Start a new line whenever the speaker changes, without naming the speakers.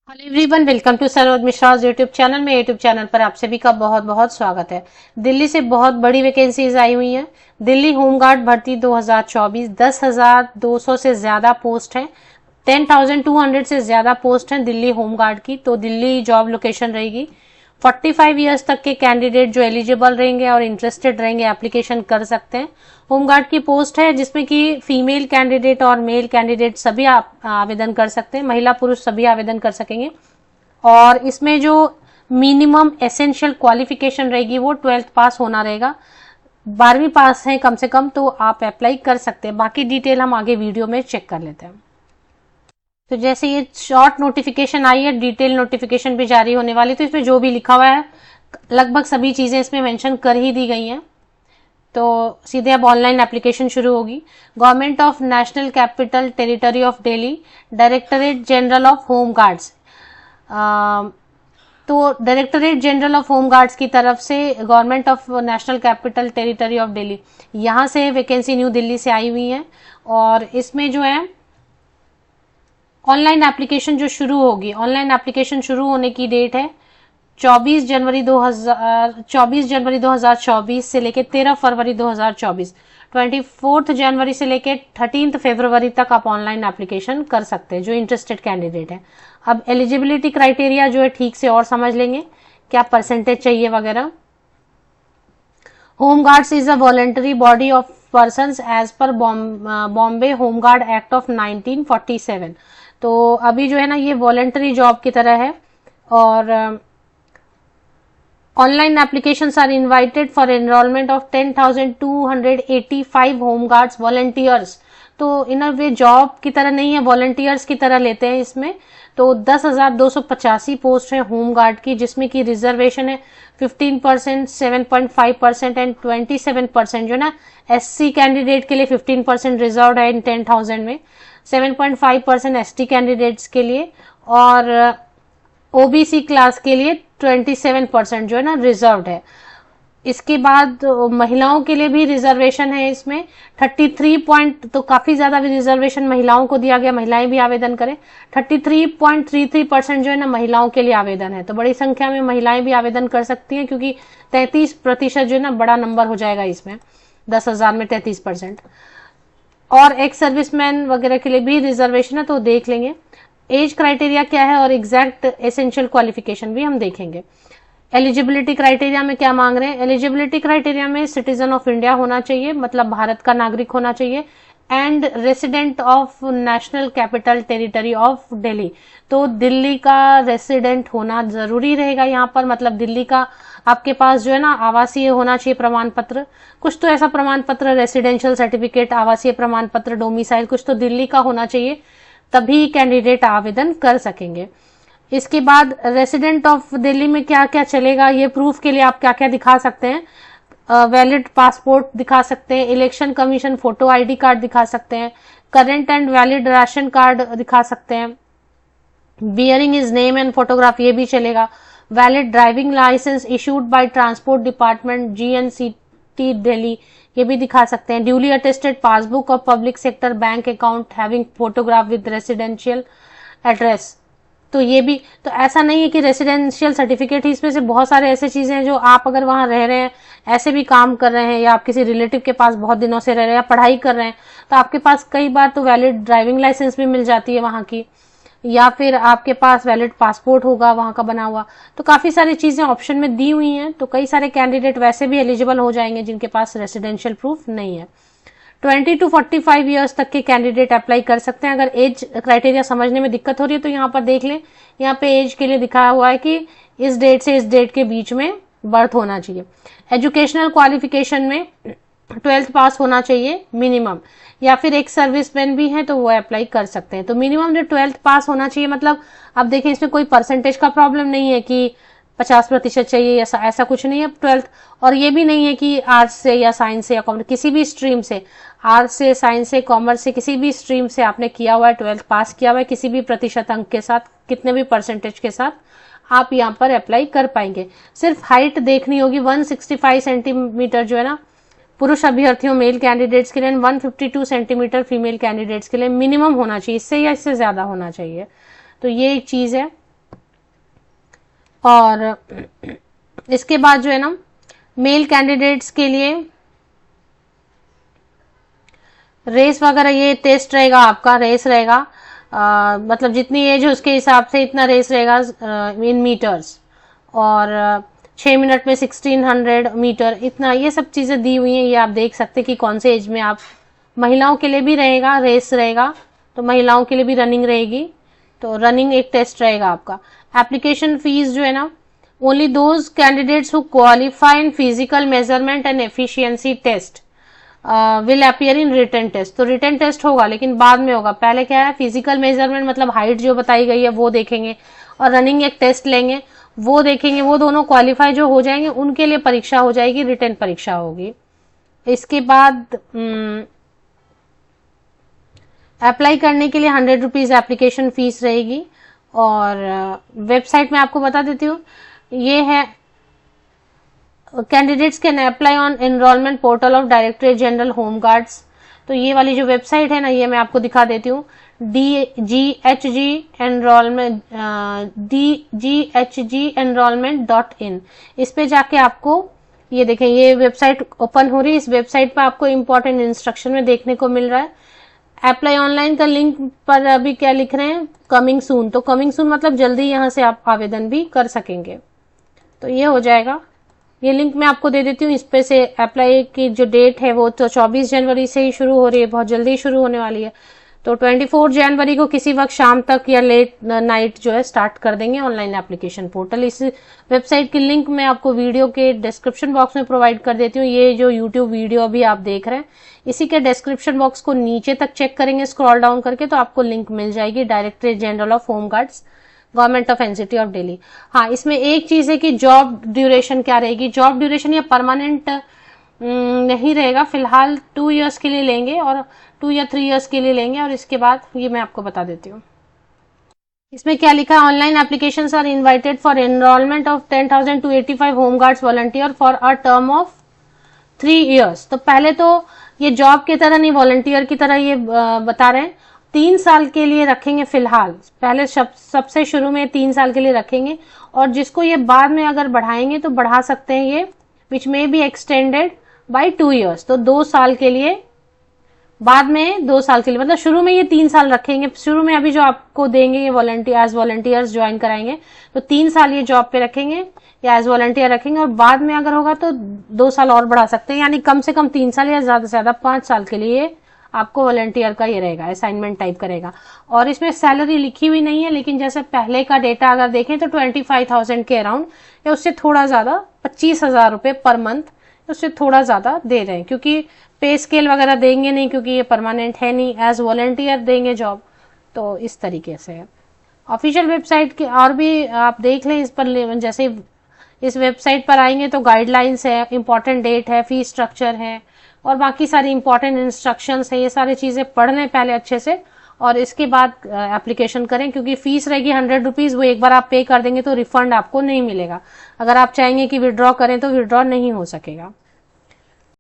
Hello everyone, welcome to Saroj Mishra YouTube channel में। YouTube channel पर आप सभी का बहुत बहुत स्वागत है। दिल्ली से बहुत बड़ी वैकेंसीज आई हुई हैं। दिल्ली होमगार्ड भर्ती 2024 10,200 से ज्यादा पोस्ट है, 10,200 से ज्यादा पोस्ट हैं दिल्ली होमगार्ड की। तो दिल्ली जॉब लोकेशन रहेगी। 45 ईयर्स तक के कैंडिडेट जो एलिजिबल रहेंगे और इंटरेस्टेड रहेंगे एप्लीकेशन कर सकते हैं। होमगार्ड की पोस्ट है जिसमें कि फीमेल कैंडिडेट और मेल कैंडिडेट सभी आवेदन कर सकते हैं, महिला पुरुष सभी आवेदन कर सकेंगे। और इसमें जो मिनिमम एसेंशियल क्वालिफिकेशन रहेगी वो 12th पास होना रहेगा। 12वीं पास है कम से कम, तो आप अप्लाई कर सकते हैं। बाकी डिटेल हम आगे वीडियो में चेक कर लेते हैं। तो जैसे ये शॉर्ट नोटिफिकेशन आई है, डिटेल नोटिफिकेशन भी जारी होने वाली, तो इसमें जो भी लिखा हुआ है लगभग सभी चीजें इसमें मेंशन कर ही दी गई हैं। तो सीधे अब ऑनलाइन एप्लीकेशन शुरू होगी। Government of national capital territory of Delhi, directorate general of home guards. तो directorate general of home guards की तरफ से government of national capital territory of Delhi, यहां से वैकेंसी न्यू दिल्ली से आई हुई है। और इसमें जो है ऑनलाइन एप्लीकेशन जो शुरू होगी, ऑनलाइन एप्लीकेशन शुरू होने की डेट है 24 जनवरी 2024 से लेकर 13 फरवरी 2024। 24 जनवरी से लेकर 13 फरवरी तक आप ऑनलाइन एप्लीकेशन कर सकते हैं जो इंटरेस्टेड कैंडिडेट है। अब एलिजिबिलिटी क्राइटेरिया जो है ठीक से और समझ लेंगे, क्या परसेंटेज चाहिए वगैरह। Home guards is a voluntary body of persons as per Bombay home guard act of 1947। तो अभी जो है ना ये वॉलेंटरी जॉब की तरह है। और online applications are invited for enrolment of 10,285 home guards volunteers. तो इन वे जॉब की तरह नहीं है, वॉलंटियर्स की तरह लेते हैं इसमें। तो 10,285 पोस्ट है होमगार्ड की, जिसमें की रिजर्वेशन है 15%, 7.5% एंड 27% जो ना एससी कैंडिडेट के लिए 15% रिजर्व है इन 10,000 में, 7.5% एसटी कैंडिडेट्स के लिए, और ओबीसी क्लास के लिए 27% जो है ना रिजर्व्ड है। इसके बाद महिलाओं के लिए भी रिजर्वेशन है इसमें 33 पॉइंट, तो काफी ज्यादा भी रिजर्वेशन महिलाओं को दिया गया, महिलाएं भी आवेदन करें। 33.33% जो है ना महिलाओं के लिए आवेदन है। तो बड़ी संख्या में महिलाएं भी आवेदन कर सकती हैं, क्योंकि 33% जो है ना बड़ा नंबर हो जाएगा इसमें, 10,000 में 33%। और एक्स सर्विसमैन वगैरह के लिए भी रिजर्वेशन है, तो देख लेंगे। एज क्राइटेरिया क्या है और एग्जैक्ट एसेंशियल क्वालिफिकेशन भी हम देखेंगे। एलिजिबिलिटी क्राइटेरिया में क्या मांग रहे हैं? एलिजिबिलिटी क्राइटेरिया में सिटीजन ऑफ इंडिया होना चाहिए, मतलब भारत का नागरिक होना चाहिए, and resident of national capital territory of Delhi. तो दिल्ली का रेसिडेंट होना जरूरी रहेगा यहाँ पर, मतलब दिल्ली का आपके पास जो है ना आवासीय होना चाहिए प्रमाण पत्र, कुछ तो ऐसा प्रमाण पत्र, रेसिडेंशियल सर्टिफिकेट, आवासीय प्रमाण पत्र, डोमिसाइल, कुछ तो दिल्ली का होना चाहिए, तभी कैंडिडेट आवेदन कर सकेंगे। इसके बाद रेसिडेंट ऑफ दिल्ली में क्या क्या चलेगा, ये प्रूफ के लिए आप क्या क्या दिखा सकते हैं? वैलिड पासपोर्ट दिखा सकते हैं, election commission photo ID card दिखा सकते हैं, current and valid ration card दिखा सकते हैं, bearing his name and photograph ये भी चलेगा, valid driving licence issued by transport department GNCT Delhi ये भी दिखा सकते हैं, duly attested passbook of public sector bank account having photograph with residential address. तो ये भी, तो ऐसा नहीं है कि रेसिडेंशियल सर्टिफिकेट ही, इसमें से बहुत सारे ऐसे चीजें हैं जो आप अगर वहां रह रहे हैं, ऐसे भी काम कर रहे हैं, या आप किसी रिलेटिव के पास बहुत दिनों से रह रहे हैं, या पढ़ाई कर रहे हैं, तो आपके पास कई बार तो वैलिड ड्राइविंग लाइसेंस भी मिल जाती है वहां की, या फिर आपके पास वैलिड पासपोर्ट होगा वहां का बना हुआ। तो काफी सारी चीजें ऑप्शन में दी हुई हैं। तो कई सारे कैंडिडेट वैसे भी एलिजिबल हो जाएंगे जिनके पास रेसिडेंशियल प्रूफ नहीं है। 20 to 45 ईयर्स तक के कैंडिडेट अप्लाई कर सकते हैं। अगर एज क्राइटेरिया समझने में दिक्कत हो रही है तो यहाँ पर देख लें, यहाँ पे एज के लिए दिखाया हुआ है कि इस डेट से इस डेट के बीच में बर्थ होना चाहिए। एजुकेशनल क्वालिफिकेशन में 12th पास होना चाहिए मिनिमम, या फिर एक सर्विसमैन भी है तो वो अप्लाई कर सकते हैं। तो मिनिमम जो 12th पास होना चाहिए, मतलब अब देखें इसमें कोई परसेंटेज का प्रॉब्लम नहीं है कि 50% चाहिए, ऐसा कुछ नहीं है 12th। और ये भी नहीं है कि आर्ट्स से या साइंस से या कॉमर्स, किसी भी स्ट्रीम से, आर्ट्स से, साइंस से, कॉमर्स से, किसी भी स्ट्रीम से आपने किया हुआ है, 12th पास किया हुआ है, किसी भी प्रतिशत अंक के साथ, कितने भी परसेंटेज के साथ आप यहाँ पर अप्लाई कर पाएंगे। सिर्फ हाइट देखनी होगी, 165 सेंटीमीटर जो है ना पुरुष अभ्यर्थियों मेल कैंडिडेट्स के लिए, 152 सेंटीमीटर फीमेल कैंडिडेट्स के लिए मिनिमम होना चाहिए, इससे या इससे ज्यादा होना चाहिए। तो ये एक चीज है। और इसके बाद जो है ना मेल कैंडिडेट्स के लिए रेस वगैरह, ये टेस्ट रहेगा आपका, रेस रहेगा, मतलब जितनी एज है उसके हिसाब से इतना रेस रहेगा इन मीटर्स, और 6 मिनट में 1600 मीटर, इतना ये सब चीजें दी हुई हैं। ये आप देख सकते हैं कि कौन से एज में आप, महिलाओं के लिए भी रहेगा रेस रहेगा, तो महिलाओं के लिए भी रनिंग रहेगी, तो रनिंग एक टेस्ट रहेगा आपका। एप्लीकेशन फीस जो है ना, only those candidates who qualify in physical measurement and efficiency test will appear in written test. तो रिटन टेस्ट होगा लेकिन बाद में होगा, पहले क्या है फिजिकल मेजरमेंट मतलब हाइट जो बताई गई है वो देखेंगे, और रनिंग एक टेस्ट लेंगे वो देखेंगे, वो दोनों क्वालिफाई जो हो जाएंगे उनके लिए परीक्षा हो जाएगी, रिटन परीक्षा होगी। इसके बाद अप्लाई करने के लिए 100 रुपीज एप्लीकेशन फीस रहेगी। और वेबसाइट में आपको बता देती हूँ, ये है candidates can apply on enrolment portal of directorate general home guards. तो ये वाली जो वेबसाइट है ना, ये मैं आपको दिखा देती हूँ, DGHG enrollment.in। इस पे जाके आपको ये देखें, ये वेबसाइट ओपन हो रही है। इस वेबसाइट पर आपको इंपॉर्टेंट इंस्ट्रक्शन में देखने को मिल रहा है। अप्लाई ऑनलाइन का लिंक पर अभी क्या लिख रहे हैं, कमिंग सून। तो कमिंग सून मतलब जल्दी यहाँ से आप आवेदन भी कर सकेंगे। तो ये हो जाएगा, ये लिंक मैं आपको दे देती हूँ। इस पे से अप्लाई की जो डेट है वो तो 24 जनवरी से ही शुरू हो रही है, बहुत जल्दी शुरू होने वाली है। तो 24 जनवरी को किसी वक्त शाम तक या लेट नाइट जो है स्टार्ट कर देंगे ऑनलाइन एप्लीकेशन पोर्टल। इस वेबसाइट की लिंक मैं आपको वीडियो के डिस्क्रिप्शन बॉक्स में प्रोवाइड कर देती हूँ। ये जो यूट्यूब वीडियो अभी आप देख रहे हैं, इसी के डिस्क्रिप्शन बॉक्स को नीचे तक चेक करेंगे स्क्रॉल डाउन करके, तो आपको लिंक मिल जाएगी, directorate general of home guards, government of NCT of Delhi. हाँ, इसमें एक चीज है कि जॉब ड्यूरेशन क्या रहेगी। जॉब ड्यूरेशन ये परमानेंट नहीं रहेगा, फिलहाल 2 इयर्स के लिए लेंगे, और 2 या 3 इयर्स के लिए लेंगे, और इसके बाद ये मैं आपको बता देती हूँ। इसमें क्या लिखा है, online applications are invited for enrolment of 10,000 to 85 home guards volunteer for a term of 3 years. तो पहले तो ये जॉब की तरह नहीं, वॉलंटियर की तरह ये बता रहे हैं, 3 साल के लिए रखेंगे फिलहाल। पहले सबसे शुरू में 3 साल के लिए रखेंगे, और जिसको ये बाद में अगर बढ़ाएंगे तो बढ़ा सकते हैं ये, विच में बी एक्सटेंडेड बाय 2 इयर्स। तो 2 साल के लिए, बाद में 2 साल के लिए, मतलब शुरू में ये 3 साल रखेंगे। शुरू में अभी जो आपको देंगे ये वॉलंटियर्स ज्वाइन कराएंगे, तो 3 साल ये जॉब पे रखेंगे या एज वॉलंटियर रखेंगे, और बाद में अगर होगा तो 2 साल और बढ़ा सकते हैं, यानी कम से कम 3 साल या ज्यादा से ज्यादा 5 साल के लिए आपको वॉलंटियर का ये रहेगा, असाइनमेंट टाइप करेगा। और इसमें सैलरी लिखी हुई नहीं है, लेकिन जैसे पहले का डेटा अगर देखें तो 25,000 के अराउंड या उससे थोड़ा ज्यादा, 25,000 रुपए पर मंथ, उससे थोड़ा ज्यादा दे रहे हैं, क्योंकि पे स्केल वगैरह देंगे नहीं, क्योंकि ये परमानेंट है नहीं, एज वॉलंटियर देंगे जॉब। तो इस तरीके से है। ऑफिशियल वेबसाइट के और भी आप देख लें इस पर, जैसे इस वेबसाइट पर आएंगे तो गाइडलाइंस है, इंपॉर्टेंट डेट है, फीस स्ट्रक्चर है, और बाकी सारी इंपॉर्टेंट इंस्ट्रक्शंस है। ये सारी चीजें पढ़ लें पहले अच्छे से, और इसके बाद एप्लीकेशन करें, क्योंकि फीस रहेगी 100 रुपीज, वो एक बार आप पे कर देंगे तो रिफंड आपको नहीं मिलेगा। अगर आप चाहेंगे कि विड्रॉ करें तो विड्रॉ नहीं हो सकेगा।